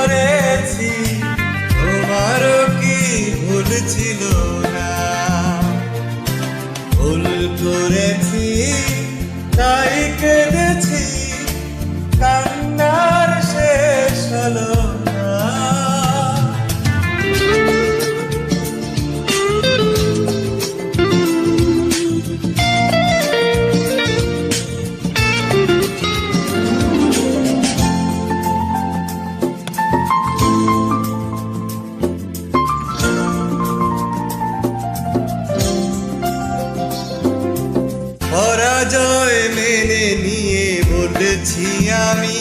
করেছি তোমারও কি ভুল ছিল না? ভুল করেছি তাই কেঁদেছি, কান্নার শেষ হলো না। পরাজয় মেনে নিয়ে বলেছি আমি,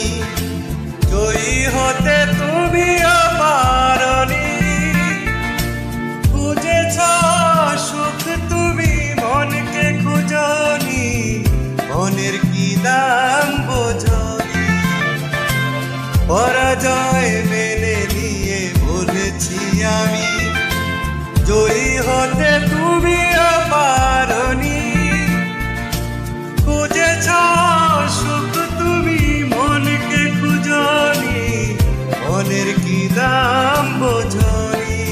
জয়ী হতে তুমিও পারনি। খুঁজেছ সুখ তুমি মনকে খুঁজনি, মনের কি দাম বোঝনি। পরাজয় মেনে নিয়ে বলেছি আমি, জয়ী হতে তুমিও পারনি। খুঁজেছ সুখ তুমি মনকে খুঁজনি, মনের কি দাম বোঝনি।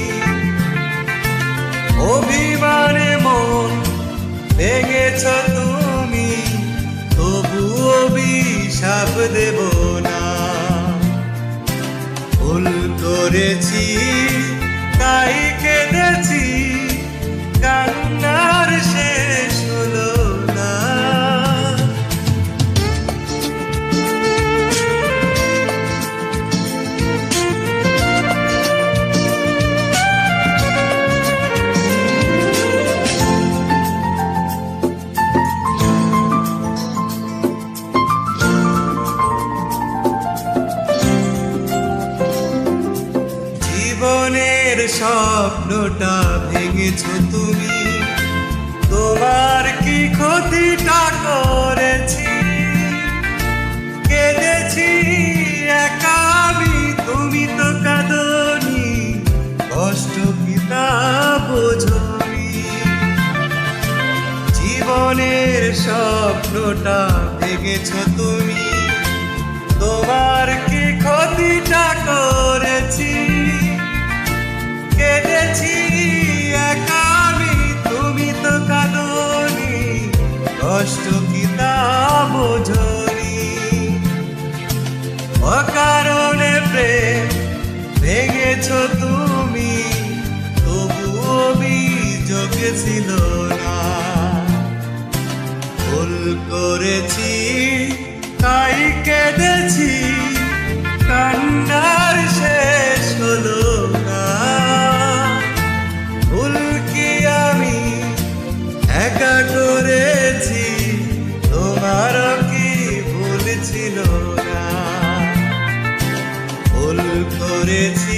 অভিমানে মন ভেঙেছ তুমি, তবু অভিশাপ দেব না। ভুল করেছি তাই কেঁদেছি, কান্নার শেষ হলো না। জীবনের স্বপ্নটা ভেঙেছ তুমি, তোমার কি ক্ষতিটা করেছি? কেঁদেছি একা আমি, তুমি তো কাঁদনি, কষ্ট কি তা বোঝনি। জীবনের স্বপ্নটা ভেঙেছ তুমি, তোমার কি ক্ষতিটা করেছি? কেঁদেছি একা আমি, তুমি তো কাঁদনি, কষ্ট কি তা বোঝনি। অকারণে প্রেম ভেঙেছ তুমি, তবু অভিযোগ ছিল না। ভুল করেছি তাই কেঁদেছি, কান্নার শেষ হলো না। ভুল কি আমি একা করেছি, তোমার কি ভুল ছিল না? ভুল করেছি